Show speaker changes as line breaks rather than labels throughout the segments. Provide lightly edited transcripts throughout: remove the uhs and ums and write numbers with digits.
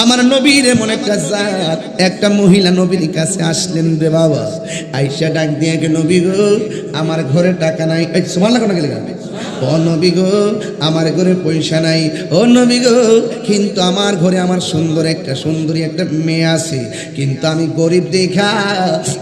আমার নবীর এমন একটা জাত, একটা মহিলা নবীর কাছে আসলেন রে বাবা। আয়েশা ডাক দিয়ে কে নবী গো, আমার ঘরে টাকা নাই। সুবহানাল্লাহ কোন গেলে ও নবী গো, আমার ঘরে পয়সা নাই। ও নবী গো, কিন্তু আমার ঘরে আমার সুন্দরী একটা মেয়ে আছে, কিন্তু আমি গরিব দেখা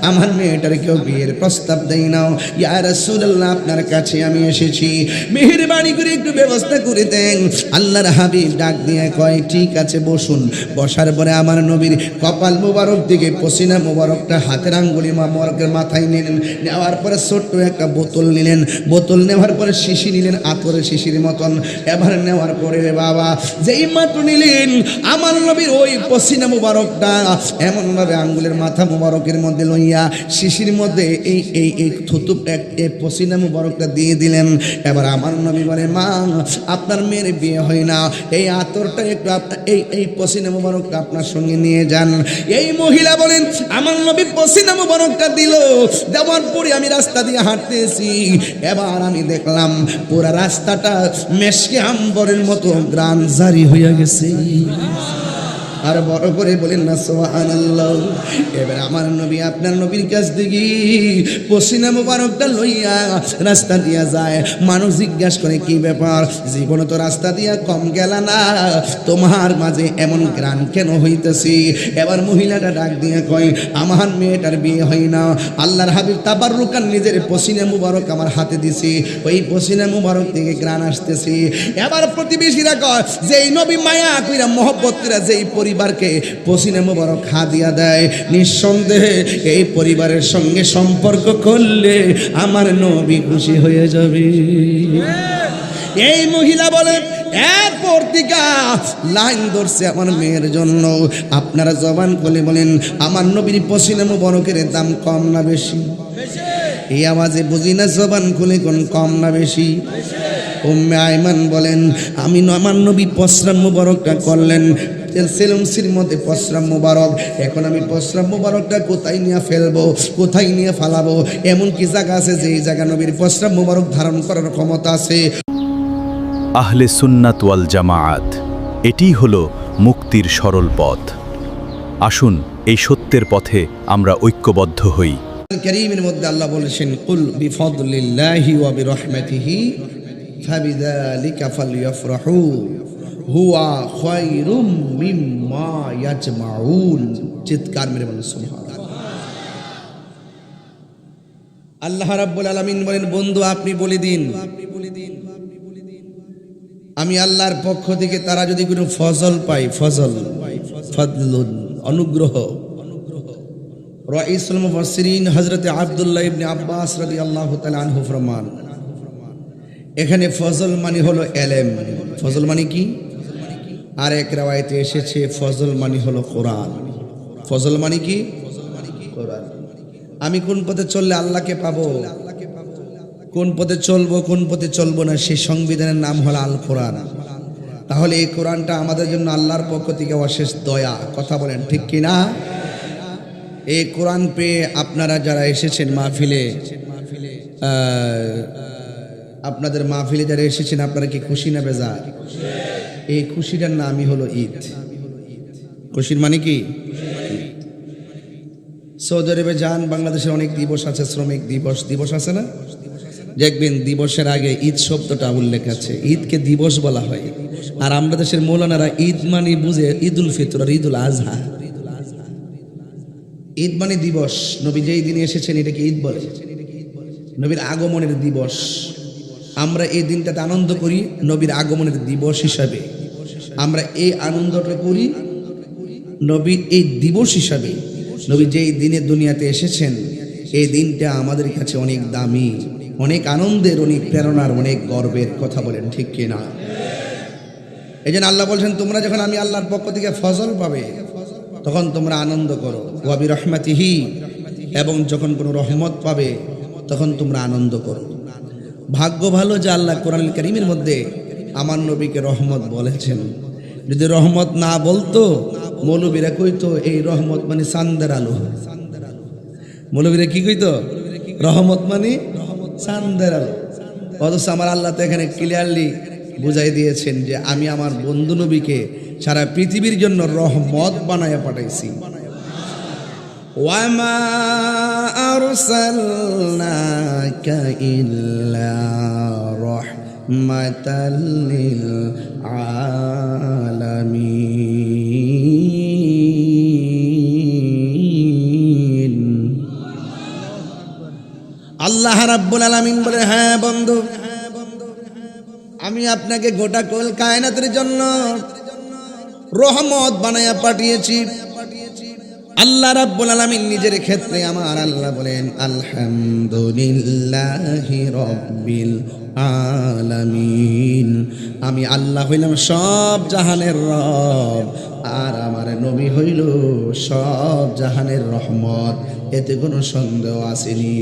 আমার মেয়েটার কেউ বিয়ের প্রস্তাব দেই না। ইয়া রাসূলুল্লাহ, আপনার কাছে আমি এসেছি, মেহেরবানি করে একটু ব্যবস্থা করে দেন। আল্লাহর হাবিব ডাক দিয়ে কয় ঠিক আছে বসুন। বসার পরে আমার নবীর কপাল মোবারক দিকে পসিনা মোবারকটা হাতের আঙ্গুলি মোবারকের মাথায় নিলেন। নেওয়ার পরে ছোট্ট একটা বোতল নিলেন। বোতল নেওয়ার পরে শিশি নিলেন, আতরের শিশির মতন। এবার নেওয়ার পরে বাবা যেই মাত্র নিলেন, আমার নবীর ওই পসিনা মোবারকটা এমনভাবে আঙ্গুলের মাথা মোবারকের মধ্যে লইয়া শিশির মধ্যে এই থুতু এই পসিনা মোবারকটা দিয়ে দিলেন। এবার আমার নবী বলে, মা আপনার মেয়ের বিয়ে হয় না, এই আতরটা একটু আপনার এই পসিনা মোবারকটা আপনার সঙ্গে নিয়ে যান। এই মহিলা বলেন, আমার নবী পসিনা মোবারকটা দিল। দেওয়ার পরে আমি রাস্তা দিয়ে হাঁটতেছি, এবার আমি দেখলাম পুরা রাস্তাটা মেশকে আম্বরের মতো গ্রান জারি হইয়া গেছে। আর বড় করে বলেন না সুবহানাল্লাহ। এবার আমার নবী আপনার নবীর কাছ থেকে পসিনা মোবারকটা লইয়া রাস্তা দিয়া যায়। মানুষ জিজ্ঞাসা করে কি ব্যাপার, জীবনে তো রাস্তা দিয়া কম গেল না, তোমার মাঝে এমন গ্রান কেন হইতেছি? এবার মহিলাটা ডাক দিয়ে কয়, আমার মেয়েটার বিয়ে হয় না, আল্লাহর হাবিব তাবাররুকান নিজের পসিনা মোবারক আমার হাতে দিছি, ওই পসিনা মোবারক থেকে গ্রান আসতেছি। এবার প্রতিবেশীরা কয়, যেই নবী মায়া কইরা মহব্বত কইরা যেই পরিবারকে পসিনা মোবারক হাদিয়া দেয়, নিঃসন্দেহে এই পরিবারের সঙ্গে সম্পর্ক করলে আমার নবী খুশি হয়ে যাবে। এই মহিলা বলে, এরপর থেকে লাইন ধরছে আমার মেয়ের জন্য। আপনারা জবান খুলে বলেন, আমার নবীর পসিনা মোবারকের দাম কম না বেশি? এই আওয়াজে বুঝি না, জবান খুলে কোন কম না বেশি? উম্মে আয়মান বলেন, আমি আমার নবী পসরা মোবারকটা করলেন সেলুমসির মধ্যে পসরাম মোবারক, এখন আমি পসরাম মোবারকটা কোথায় নিয়ে ফেলবো, কোথায় নিয়ে ফালাবো? এমন কি জায়গা আছে যে এই জায়গা নবীর পসরাম মোবারক ধারণ করার ক্ষমতা আছে?
আহলে সুন্নাত ওয়াল জামাআত, এটিই হলো মুক্তির সরল পথ। আসুন এই সত্যের পথে আমরা ঐক্যবদ্ধ হই।
কারীমের মধ্যে আল্লাহ বলেছেন, কুল বিফাদলিল্লাহি ওয়া বিরহমাতিহি ফাবিযালিকা ফালইফরাহু হুয়া খায়রুম মিম্মা ইয়াজমাউন। চিৎকার মেরে বলেন সুবহানাল্লাহ। আল্লাহ রাব্বুল আলামিন বলেন, বন্ধু আপনি বলে দিন, আমি আল্লাহর পক্ষ থেকে তারা যদি কোনো ফজল পায়, ফজল ফাদলুন অনুগ্রহ। রাইসুল মুফাসসিরিন হযরত আব্দুল্লাহ ইবনে আব্বাস রাদিয়াল্লাহু তাআলা আনহু ফরমান, এখানে ফজল মানে হলো এলেম। ফজল মানে কি? আর এক রাওয়ায়াতে এসেছে ফজল মানে হলো কোরআন। ফজল মানে কি? কোরআন। আমি কোন পথে চললে আল্লাহকে পাবো, কোন পথে চলবো, কোন পথে চলবো না, সেই সংবিধানের নাম হলো আল কোরআন। তাহলে এই কোরআনটা আমাদের জন্য আল্লাহর পক্ষ থেকে অশেষ দয়া। কথা বলেন ঠিক কিনা? এই কোরআন পেয়ে আপনারা যারা এসেছেন মাহফিলে, আপনাদের মাহফিলে যারা এসেছেন, আপনারা কি খুশি না বেজার? এই খুশিটার নামই হলো ঈদ। খুশির মানে কি? সৌদি আরবে যান, বাংলাদেশের অনেক দিবস আছে, শ্রমিক দিবস দিবস আছে না? দেখবেন দিবসের আগে ঈদ শব্দটা উল্লেখ আছে, ঈদকে দিবস বলা হয়। আর আমরা দেশের মৌলানারা ঈদ মানে বুঝে ঈদুল ফিতর আর ঈদুল আজহা। ঈদ মানে দিবস, নবী যেই দিনে এসেছেন এটাকে ঈদ বলে, নবীর আগমনের দিবস। আমরা এই দিনটাতে আনন্দ করি নবীর আগমনের দিবস হিসাবে, আমরা এই আনন্দটা করি নবীর এই দিবস হিসাবে। নবী যেই দিনে দুনিয়াতে এসেছেন এই দিনটা আমাদের কাছে অনেক দামি, অনেক আনন্দের, অনেক প্রেরণার, অনেক গর্বের। কথা বলেন ঠিক কিনা? এই জন্য আল্লাহ বলছেন, তোমরা যখন আমি আল্লাহর পক্ষ থেকে ফজল পাবে তখন তোমরা আনন্দ করো, ওয়া বিরহমাতিহি, এবং যখন কোনো রহমত পাবে তখন তোমরা আনন্দ করো। ভাগ্য ভালো যে আল্লাহ কোরআনুল কারীমের মধ্যে আমার নবীকে রহমত বলেছেন। যদি রহমত না বলতো মৌলবীরা কইতো এই রহমত মানে চাঁদের আলো। মৌলবীরা কি কইতো? রহমত মানে চাঁদের আলো। অথচ আমার আল্লাহ তো এখানে ক্লিয়ারলি বুঝাই দিয়েছেন যে আমি আমার বন্ধু নবীকে সারা পৃথিবীর জন্য রহমত বানায়া পাঠাইছি। ওয়ামা আরসালনাকা ইল্লা রাহমাতাল লিল আলামিন। আল্লাহ রাব্বুল আলামিন বলে, হ্যাঁ বন্ধু, আমি আপনাকে গোটা কুল কায়নাতের জন্য রহমত বানায়া পাঠিয়েছি। আল্লাহ রাব্বুল আলামিন নিজের ক্ষেত্রে আমার আল্লাহ বলেন, আলহামদুলিল্লাহি রাব্বিল আলামিন। আমি আল্লাহ হইলাম সব জাহানের রব, আর আমার নবী হইল সব জাহানের রহমত। এতে কোনো সন্দেহ আসেনি।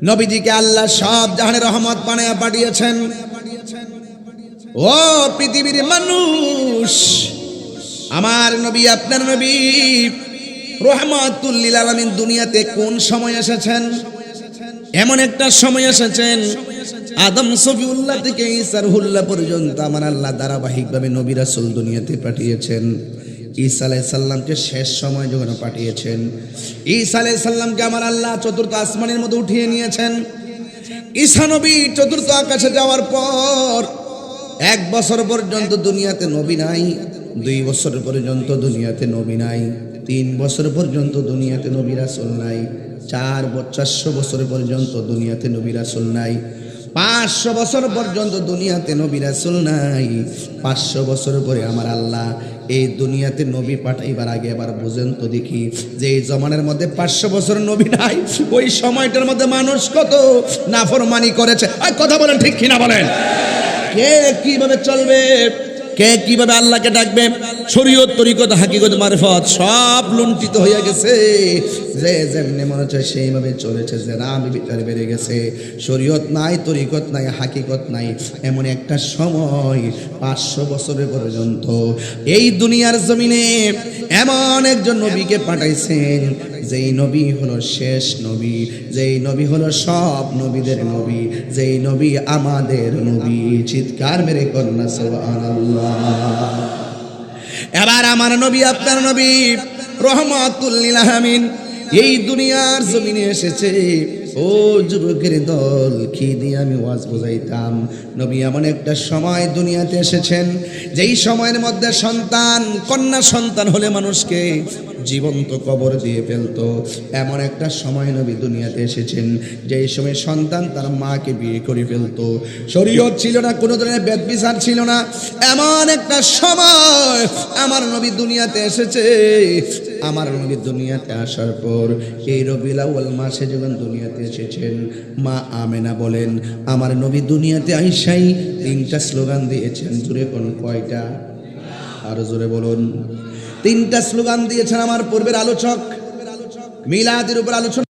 নবীজিকে আল্লাহ সব জাহানের রহমত বানায়া পাঠিয়েছেন। ও পৃথিবীর মানুষ, আমার নবী, আপনার নবী রহমাতুল লিল আলামিন দুনিয়াতে কোন সময় এসেছেন? এমন একটা সময় এসেছেন, আদম সফিউল্লাহ থেকে ঈসা রুহুল্লাহ পর্যন্ত আমার আল্লাহ ধারাবাহিকভাবে নবী রাসূল দুনিয়াতে পাঠিয়েছেন। ঈসা আলাইহিস সালামকে শেষ সময় যখন পাঠিয়েছেন, ঈসা আলাইহিস সালামকে আমার আল্লাহ চতুর্থ আসমানের মধ্যে উঠিয়ে নিয়েছেন। ঈসা নবী চতুর্থ আকাশে যাওয়ার পর 1 বছর পর্যন্ত দুনিয়াতে নবী নাই, 2 বছর পর্যন্ত দুনিয়াতে নবী নাই, 3 বছর পর্যন্ত দুনিয়াতে নবী রাসূল নাই, 400 বছর পর্যন্ত দুনিয়াতে নবী রাসূল নাই, 500 বছর পর্যন্ত দুনিয়াতে নবী রাসূল নাই। 500 বছর পরে আমার আল্লাহ এই দুনিয়াতে নবী পাঠাইবার আগে এবার বুঝেন তো দেখি, যে এই জমানের মধ্যে 500 বছর নবী নাই, ওই সময়টার মধ্যে মানুষ কত নাফরমানি করেছে। কথা বলেন ঠিক কিনা বলেন? কে কিভাবে চলবে, কে কিভাবে আল্লাহকে ডাকবে, শরীয়ত তরিকত হাকিকত মারিফত সব লুণ্ঠিত হয়ে গেছে। যে যেমনি মনে হচ্ছে সেইভাবে চলেছে, যে রাম বিচার বেড়ে গেছে, শরীয়ত নাই, তরিকত নাই, হাকিকত নাই। এমন একটা সময় 500 বছরের পর্যন্ত এই দুনিয়ার জমিনে এমন একজন নবীকে পাঠাইছেন, যেই নবী হলো শেষ নবী, যেই নবী হলো সব নবীদের নবী, যেই নবী আমাদের নবী। চিৎকার মেরে কন্যা সুবহানাল্লাহ। এবার আমার নবী, আপনার নবী রহমাতুল লিল আলামিন এই দুনিয়ার জমিনে এসেছে। ও যুবকের দল, কি দিয়ে আমি ওয়াজ বোঝাইতাম? নবী এমন একটা সময় দুনিয়াতে এসেছেন, যেই সময়ের মধ্যে সন্তান, কন্যা সন্তান হলে মানুষকে জীবন্ত কবর দিয়ে ফেলতো। এমন একটা সময় নবী দুনিয়াতে এসেছেন, যেই সময় সন্তান তার মাকে বিয়ে করে ফেলতো। শরীয়ত ছিল না, কোনো ধরনের বেদ বিচার ছিল না। এমন একটা সময় আমার নবী দুনিয়াতে এসেছে। আমার নবী দুনিয়াতে আসার পর এই রবিউল আউয়াল মাসে যখন দুনিয়াতে এসেছেন, মা আমেনা বলেন, আমার নবী দুনিয়াতে আইসাই 3টা স্লোগান দিয়েছেন। জোরে কোন কয়টা? আরো জোরে বলুন। 3টা স্লোগান দিয়েছেন। আমার পূর্বের আলোচক মিলাদের উপর আলোচনা